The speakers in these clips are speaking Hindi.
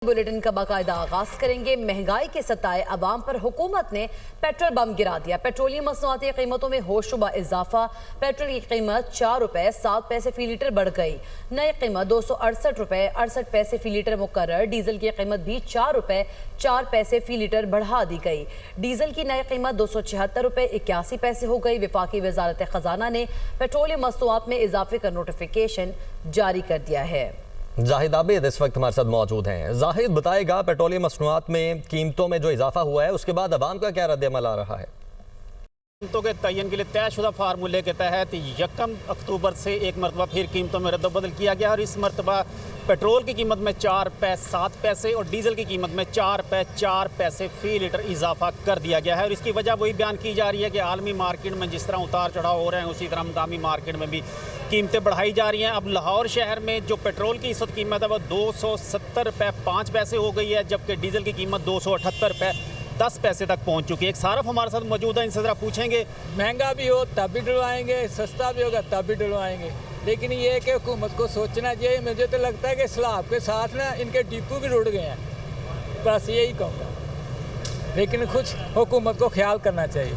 बुलेटिन का बाकायदा आगाज करेंगे। महंगाई के सताए अवाम पर हुकूमत ने पेट्रोल बम गिरा दिया। पेट्रोलियम मसनूआती कीमतों में होशरुबा इजाफा। पेट्रोल की कीमत 4 रुपए 7 पैसे फी लीटर बढ़ गई। नई कीमत 268 रुपए 68 पैसे फी लीटर मुकर्रर। डीजल की कीमत भी 4 रुपए 4 पैसे फी लीटर बढ़ा दी गई। डीजल की नई कीमत 276 रुपए 81 पैसे हो गई। वफाकी वजारत खजाना ने पेट्रोलियम मसनूआत में इजाफे का नोटिफिकेशन जारी कर दिया है। जाहिद आबिद इस वक्त हमारे साथ मौजूद हैं। जाहिद बताएगा, पेट्रोलियम मसनूआत में कीमतों में जो इजाफा हुआ है उसके बाद अवाम का क्या रद्द-ए-अमल आ रहा है? कीमतों के तयन के लिए तयशुदा फार्मूले के तहत 1 अक्टूबर से एक मरतबा फिर कीमतों में रद्द-ओ-बदल किया गया और इस मरतबा पेट्रोल की कीमत में 4 पैसे 7 पैसे और डीजल की कीमत में 4 पैसे फ़ी लीटर इजाफा कर दिया गया है। और इसकी वजह वही बयान की जा रही है कि आलमी मार्केट में जिस तरह उतार चढ़ाव हो रहे हैं उसी तरह मकामी मार्केट में भी कीमतें बढ़ाई जा रही हैं। अब लाहौर शहर में जो पेट्रोल की इस वक्त कीमत है वो 270 रुपये 5 पैसे हो गई है, जबकि डीजल की कीमत 278 रुपये 10 पैसे तक पहुंच चुकी है। एक सारफ हमारे साथ मौजूद है, इनसे ज़रा पूछेंगे। महंगा भी हो तब भी डलवाएंगे, सस्ता भी होगा तब भी डलवाएंगे, लेकिन ये है कि हुकूमत को सोचना चाहिए। मुझे तो लगता है कि सैलाब के साथ ना इनके डिपो भी रुड़ गए हैं, बस यही कहूँगा, लेकिन कुछ हुकूमत को ख्याल करना चाहिए।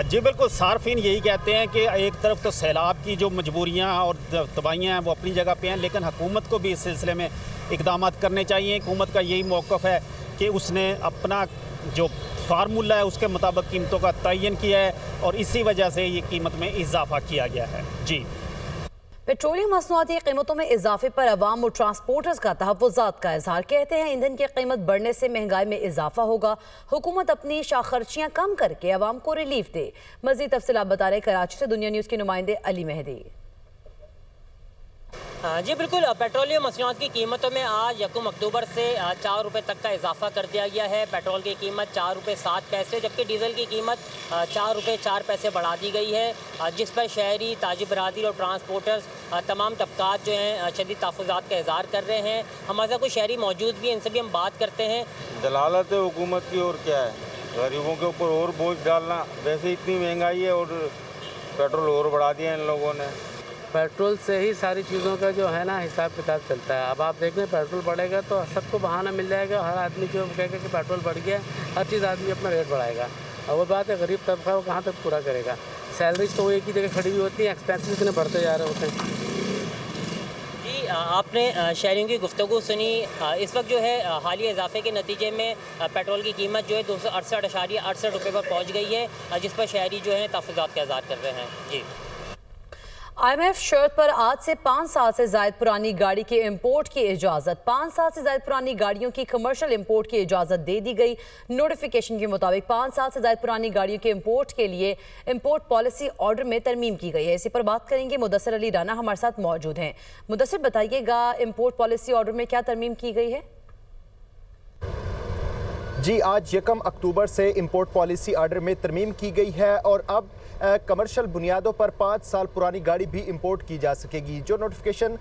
जी बिल्कुल, सार्फिन यही कहते हैं कि एक तरफ तो सैलाब की जो मजबूरियाँ और तबाहियाँ हैं वो अपनी जगह पे हैं, लेकिन हुकूमत को भी इस सिलसिले में इक़दाम करने चाहिए। हुकूमत का यही मौक़िफ़ है कि उसने अपना जो फार्मूला है उसके मुताबिक कीमतों का तयन किया है और इसी वजह से ये कीमत में इजाफा किया गया है। जी, पेट्रोलियम मसनूआती कीमतों में इजाफे पर अवाम और ट्रांसपोर्टर्स का तहफ़्फ़ुज़ात का इजहार। कहते हैं ईंधन की कीमत बढ़ने से महंगाई में इजाफा होगा। हुकूमत अपनी शाखर्चियाँ कम करके अवाम को रिलीफ दे। मज़ीद तफसीलात बता रहे कराची से दुनिया न्यूज़ के नुमाइंदे अली मेहदी। जी बिल्कुल, पेट्रोलियम मसनूआत की कीमतों में आज 1 अक्टूबर से 4 रुपये तक का इजाफा कर दिया गया है। पेट्रोल की कीमत 4 रुपये 7 पैसे जबकि डीजल की कीमत 4 रुपये 4 पैसे बढ़ा दी गई है, जिस पर शहरी, ताजिर बरादरी और ट्रांसपोर्टर्स तमाम तबकात जो हैं शदीद तहफ़्फ़ुज़ात का इज़हार कर रहे हैं। हमारे साथ कुछ शहरी मौजूद भी हैं, इनसे भी हम बात करते हैं। दलालत है हुकूमत की, और क्या है, गरीबों के ऊपर और बोझ डालना। वैसे इतनी महंगाई है और पेट्रोल और बढ़ा दिया इन लोगों ने। पेट्रोल से ही सारी चीज़ों का जो है ना हिसाब किताब चलता है। अब आप देख लें, पेट्रोल बढ़ेगा तो सबको बहाना मिल जाएगा, हर आदमी जो कहेगा कि पेट्रोल बढ़ गया, हर चीज़ आदमी अपना रेट बढ़ाएगा। और वो बात है, गरीब तबका वो कहाँ तक पूरा करेगा? सैलरीज तो वो एक ही जगह खड़ी हुई होती है, एक्सपेंसिव इतने बढ़ते जा रहे होते हैं। जी, आपने शहरियों की गुफ्तगू सुनी। इस वक्त जो है हालिया इजाफे के नतीजे में पेट्रोल की कीमत जो है 268.68 रुपये पर पहुँच गई है, जिस पर शहरी जो है तहफ़्फ़ुज़ात का इज़हार कर रहे हैं। जी, IMF शर्त पर आज से 5 साल से जायद पुरानी गाड़ी के इंपोर्ट की इजाज़त। 5 साल से जायद पुरानी गाड़ियों की कमर्शियल इंपोर्ट की इजाज़त दे दी गई। नोटिफिकेशन के मुताबिक 5 साल से जायद पुरानी गाड़ियों के इंपोर्ट के लिए इंपोर्ट पॉलिसी ऑर्डर में तरमीम की गई है। इसी पर बात करेंगे। मुदस्सिर अली राना हमारे साथ मौजूद हैं। मुदस्सिर, बताइएगा, इंपोर्ट पॉलिसी ऑर्डर में क्या तरमीम की गई है? जी, आज 1 अक्टूबर से इंपोर्ट पॉलिसी ऑर्डर में तरमीम की गई है और अब कमर्शियल बुनियादों पर 5 साल पुरानी गाड़ी भी इंपोर्ट की जा सकेगी। जो नोटिफिकेशन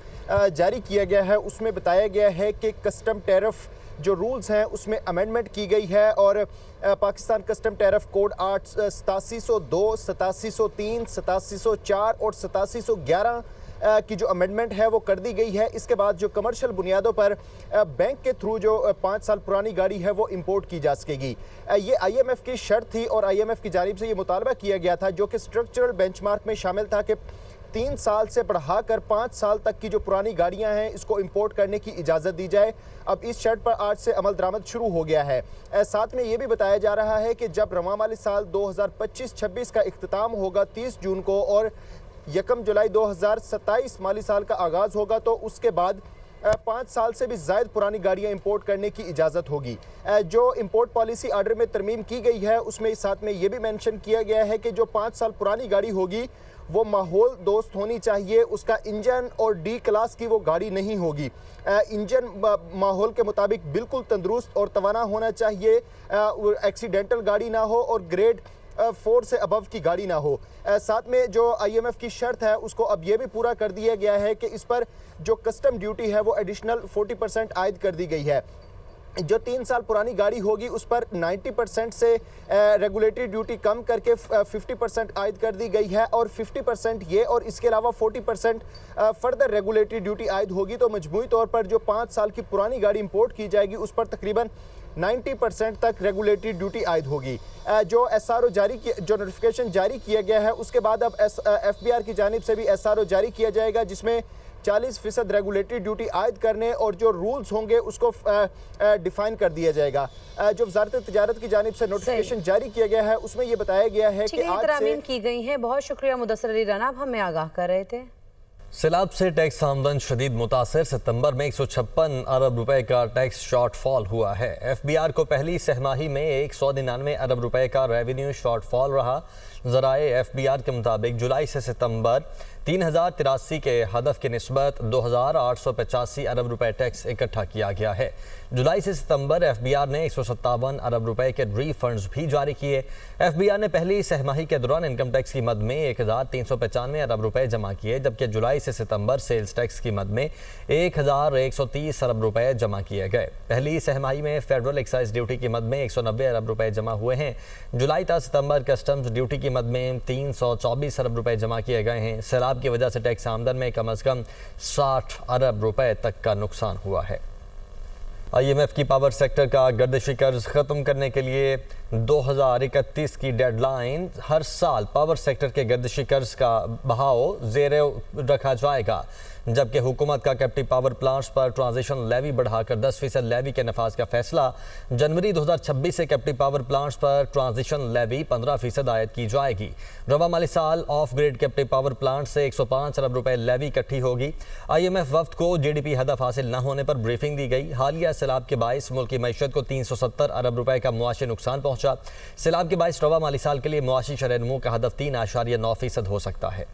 जारी किया गया है उसमें बताया गया है कि कस्टम टैरिफ जो रूल्स हैं उसमें अमेंडमेंट की गई है और पाकिस्तान कस्टम टैरिफ कोड 8 8702, 8703, 8704 और 8711 की जो अमेंडमेंट है वो कर दी गई है। इसके बाद जो कमर्शियल बुनियादों पर बैंक के थ्रू जो 5 साल पुरानी गाड़ी है वो इंपोर्ट की जा सकेगी। ये IMF की शर्त थी और IMF की जानिब से ये मुतालबा किया गया था, जो कि स्ट्रक्चरल बेंचमार्क में शामिल था कि 3 साल से बढ़ाकर 5 साल तक की जो पुरानी गाड़ियां हैं इसको इंपोर्ट करने की इजाज़त दी जाए। अब इस शर्त पर आज से अमल दरामद शुरू हो गया है। साथ में ये भी बताया जा रहा है कि जब रवां माली साल 2025-26 का इख्तिताम होगा 30 जून को और 1 जुलाई 2027 माली साल का आगाज़ होगा, तो उसके बाद 5 साल से भी ज़ायद पुरानी गाड़ियाँ इंपोर्ट करने की इजाज़त होगी। जो इंपोर्ट पॉलिसी ऑर्डर में तरमीम की गई है उसमें साथ में ये भी मेंशन किया गया है कि जो 5 साल पुरानी गाड़ी होगी वो माहौल दोस्त होनी चाहिए, उसका इंजन और D क्लास की वो गाड़ी नहीं होगी। इंजन माहौल के मुताबिक बिल्कुल तंदुरुस्त और तवाना होना चाहिए, एक्सीडेंटल गाड़ी ना हो और ग्रेड 4 से अबव की गाड़ी ना हो। साथ में जो IMF की शर्त है उसको अब ये भी पूरा कर दिया गया है कि इस पर जो कस्टम ड्यूटी है वो एडिशनल 40% आयद कर दी गई है। जो 3 साल पुरानी गाड़ी होगी उस पर 90% से रेगुलेटरी ड्यूटी कम करके 50% आयद कर दी गई है और 50% ये और इसके अलावा 40% फर्दर रेगुलेटरी ड्यूटी आयद होगी। तो मजमूई तौर पर जो 5 साल की पुरानी गाड़ी इंपोर्ट की जाएगी उस पर तकरीबन 90% तक रेगुलेटरी ड्यूटी आयद होगी। जो SRO जो नोटिफिकेशन जारी किया गया है उसके बाद अब FBR की जानिब से भी SRO जारी किया जाएगा जिसमें 40% रेगुलेटरी ड्यूटी आयद करने और जो रूल्स होंगे उसको डिफाइन कर दिया जाएगा। जो वजारत तिजारत की जानिब से नोटिफिकेशन जारी किया गया है उसमें ये बताया गया है कि आज से की गई है। बहुत शुक्रिया मुदस्सर अली राना, आप हमें आगाह कर रहे थे। सैलाब से टैक्स आमदन शदीद मुतासर, सितंबर में 156 अरब रुपए का टैक्स शॉर्टफॉल हुआ है। FBR को पहली सहमाही में 199 अरब रुपए का रेवेन्यू शॉर्टफॉल रहा। ज़राए FBR के मुताबिक जुलाई से सितंबर 3083 के हदफ की निस्बत 2885 अरब रुपए टैक्स इकट्ठा किया गया है। जुलाई से सितंबर FBR ने 157 अरब रुपए के रीफंड्स भी जारी किए। FBR ने पहली सहमाही के दौरान इनकम टैक्स की मद में 1395 अरब रुपए जमा किए, जबकि जुलाई से सितंबर सेल्स टैक्स की मद में 1130 अरब रुपए जमा किए गए। पहली सहमाही में फेडरल एक्साइज ड्यूटी की मद में 190 अरब रुपए जमा हुए हैं। जुलाई तक सितंबर कस्टम्स ड्यूटी की मद में 324 अरब रुपए जमा किए गए हैं। सैलाब की वजह से टैक्स आमदन में कम अज कम 60 अरब रुपए तक का नुकसान हुआ है। IMF की पावर सेक्टर का गर्दिशी कर्ज ख़त्म करने के लिए 2031 की डेडलाइन। हर साल पावर सेक्टर के गर्दिशी कर्ज का बहाव ज़ेरे रखा जाएगा, जबकि हुकूमत का कैप्टिव पावर प्लांट्स पर ट्रांजिशन लेवी बढ़ाकर 10% लेवी के नफाज का फैसला। जनवरी 2026 से कैप्टिव पावर प्लांट्स पर ट्रांजिशन लेवी 15% आयद की जाएगी। रवा माली साल of grid captive power plant से 105 अरब रुपए लेवी इकट्ठी होगी। IMF वफ्द को GDP हदफ हासिल न होने पर ब्रीफिंग दी गई। हालिया सैलाब के बायस मुल्क की मईशत को 370 अरब रुपए का मुआशी नुकसान पहुंचा। सैलाब के बायस रवा माली साल के लिए मुआशी शरह-ए-नमू का हदफ 3.9% हो सकता है।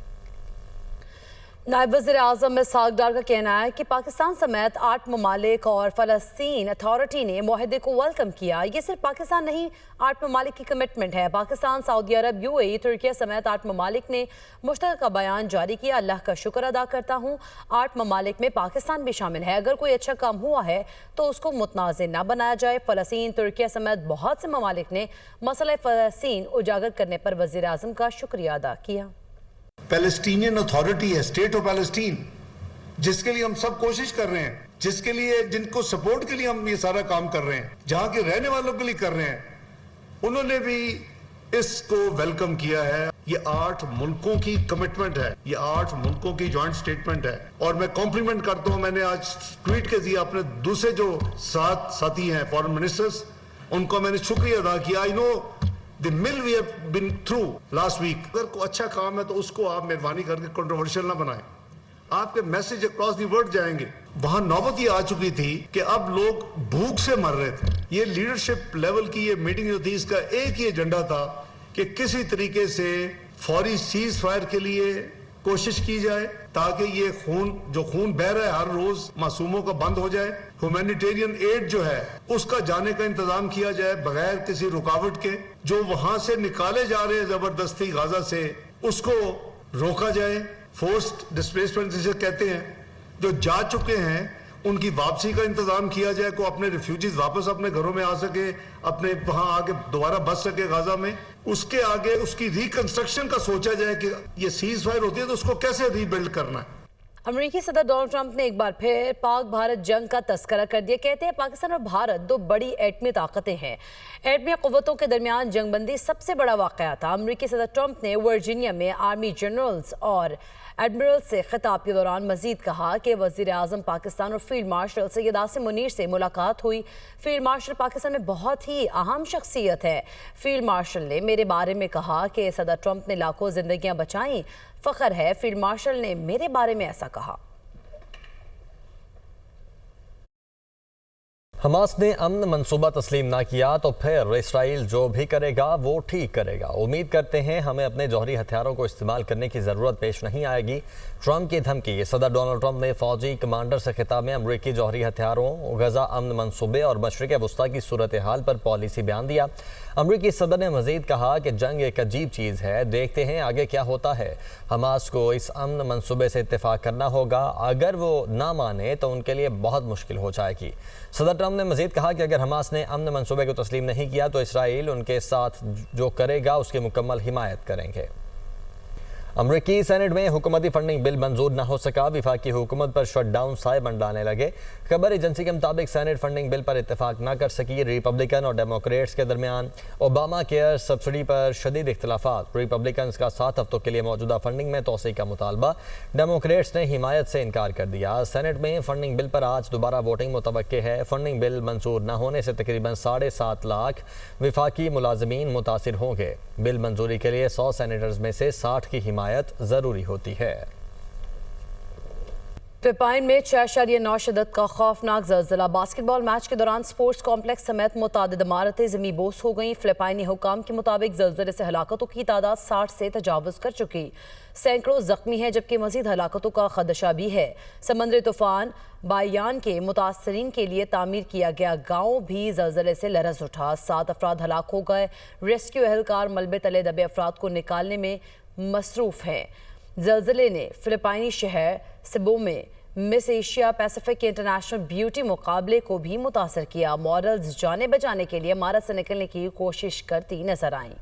नायब वज़ीर आज़म इसहाक डार का कहना है कि पाकिस्तान समेत 8 ममालिक और फ़लस्तीन अथॉरिटी ने मुआहदे को वेलकम किया। ये सिर्फ पाकिस्तान नहीं, 8 ममालिक की कमिटमेंट है। पाकिस्तान, सऊदी अरब, UAE, तुर्की समेत 8 ममालिक ने मुश्तरका बयान जारी किया। अल्लाह का शुक्र अदा करता हूँ 8 ममालिक में पाकिस्तान भी शामिल है। अगर कोई अच्छा काम हुआ है तो उसको मुतनाज़ न बनाया जाए। फ़लस्तीन, तुर्की समेत बहुत से ममालिक ने मसला फ़लस्तीन उजागर करने पर वज़ीर आज़म का शुक्रिया अदा किया। पैलेस्टीनियन अथॉरिटी है, स्टेट ऑफ पैलेस्टीन, जिसके लिए हम सब कोशिश कर रहे हैं, जिसके लिए जिनको सपोर्ट के लिए हम ये सारा काम कर रहे हैं, जहां के रहने वालों के लिए कर रहे हैं, उन्होंने भी इसको वेलकम किया है। ये 8 मुल्कों की कमिटमेंट है, ये 8 मुल्कों की जॉइंट स्टेटमेंट है और मैं कॉम्प्लीमेंट करता हूं। मैंने आज ट्वीट के दिया अपने दूसरे जो साथी हैं फॉरेन मिनिस्टर्स, उनको मैंने शुक्रिया अदा किया। I know The mill we have been through last week. अगर कोई अच्छा काम है तो उसको आप मेहरबानी करके कंट्रोवर्शियल ना बनाएं। आपके मैसेज अक्रॉस दी वर्ल्ड जाएंगे। वहां नौबत ये आ चुकी थी कि अब लोग भूख से मर रहे थे। ये लीडरशिप लेवल की ये मीटिंग जो थी, इसका एक ही एजेंडा था कि किसी तरीके से फौरी सीज फायर के लिए कोशिश की जाए ताकि ये जो खून बह रहा है हर रोज मासूमों का बंद हो जाए। ह्यूमैनिटेरियन एड जो है उसका जाने का इंतजाम किया जाए बगैर किसी रुकावट के। जो वहां से निकाले जा रहे हैं जबरदस्ती गाजा से, उसको रोका जाए। फोर्स्ड डिस्प्लेसमेंट जिसे कहते हैं, जो जा चुके हैं उनकी वापसी का इंतजाम किया जाए, को अपने रिफ्यूजीज वापस अपने घरों में आ सके, अपने वहां आके दोबारा बच सके गाजा में। उसके आगे उसकी रिकंस्ट्रक्शन का सोचा जाए कि ये सीज फायर होती है तो उसको कैसे रीबिल्ड करना है। अमेरिकी सदर डोनाल्ड ट्रंप ने एक बार फिर पाक भारत जंग का तस्करा कर दिया। कहते हैं पाकिस्तान और भारत 2 बड़ी एटमी ताकतें हैं। एटमी क़ुव्वतों के दरमियान जंगबंदी सबसे बड़ा वाक़या था। अमेरिकी सदर ट्रंप ने वर्जीनिया में आर्मी जनरल्स और एडमिरल से खिताब के दौरान मजीद कहा कि वज़ीर आज़म पाकिस्तान और फील्ड मार्शल सैयद आसिम मुनीर से मुलाकात हुई। फील्ड मार्शल पाकिस्तान में बहुत ही अहम शख्सियत है। फील्ड मार्शल ने मेरे बारे में कहा कि सदर ट्रंप ने लाखों जिंदगियां बचाई, फ़ख्र है फील्ड मार्शल ने मेरे बारे में ऐसा कहा। हमास ने अमन मंसूबा तस्लीम ना किया तो फिर इसराइल जो भी करेगा वो ठीक करेगा। उम्मीद करते हैं हमें अपने जौहरी हथियारों को इस्तेमाल करने की ज़रूरत पेश नहीं आएगी। ट्रंप की धमकी। सदर डोनाल्ड ट्रंप ने फौजी कमांडर से खिताब में अमरीकी जौहरी हथियारों, गजा अमन मंसूबे और मशरिक़ वस्ता की सूरत हाल पर पॉलिसी बयान दिया। अमरीकी सदर ने मजीद कहा कि जंग एक अजीब चीज़ है, देखते हैं आगे क्या होता है। हमास को इस अमन मंसूबे से इत्तेफाक करना होगा, अगर वो ना माने तो उनके लिए बहुत मुश्किल हो जाएगी। सदर ट्रंप ट्रंप ने मजीद कहा कि अगर हमास ने अमन मंसूबे को तस्लीम नहीं किया तो इसराइल उनके साथ जो करेगा उसकी मुकम्मल हिमायत करेंगे। अमरीकी सेनेट में हुकूमती फंडिंग बिल मंजूर न हो सका, विफाकी हुकूमत पर शटडाउन साए मंडलाने लगे। खबर एजेंसी के मुताबिक सेनेट फंडिंग बिल पर इत्तेफाक न कर सकी। रिपब्लिकन और डेमोक्रेट्स के दरमियान ओबामा केयर सब्सिडी पर शदीद इख्तलाफात। रिपब्लिकन का 7 हफ्तों के लिए मौजूदा फंडिंग में तोसी का मुतालबा, डेमोक्रेट्स ने हिमायत से इनकार कर दिया। सेनेट में फंडिंग बिल पर आज दोबारा वोटिंग मुतवक्के है। फंडिंग बिल मंजूर न होने से तकरीबन 7.5 लाख विफाकी मुलाजमीन मुतासिर होंगे। बिल मंजूरी के लिए 100 सेनेटर्स में से 60 की हिमायत जरूरी होती है। फिलिपाइन में 6.9 शिद्दत का खौफनाक ज़लज़ला। बास्केटबॉल मैच के दौरान स्पोर्ट्स कॉम्प्लेक्स समेत मुतादिद इमारतें ज़मींबोस हो गईं। फिलिपाइनी हुकाम के मुताबिक ज़लज़ले से हलाकतों की तादाद 60 से तजावुज़ कर चुकी। सैकड़ों जख्मी हैं जबकि मज़ीद हलाकतों का खदशा भी है। समंदरी तूफान बायान के मुतासरीन के लिए तामीर किया गया गाँव भी ज़लज़ले से लरज़ उठा। 7 अफराद हलाक हो गए। रेस्क्यू एहलकार मलबे तले दबे अफराद को निकालने में मसरूफ़ हैं। ज़लज़ले ने फिलिपाइनी शहर सेबू में मिस एशिया पैसिफिक के इंटरनेशनल ब्यूटी मुकाबले को भी मुतासर किया। मॉडल्स जाने बचाने के लिए इमारत से निकलने की कोशिश करती नजर आईं।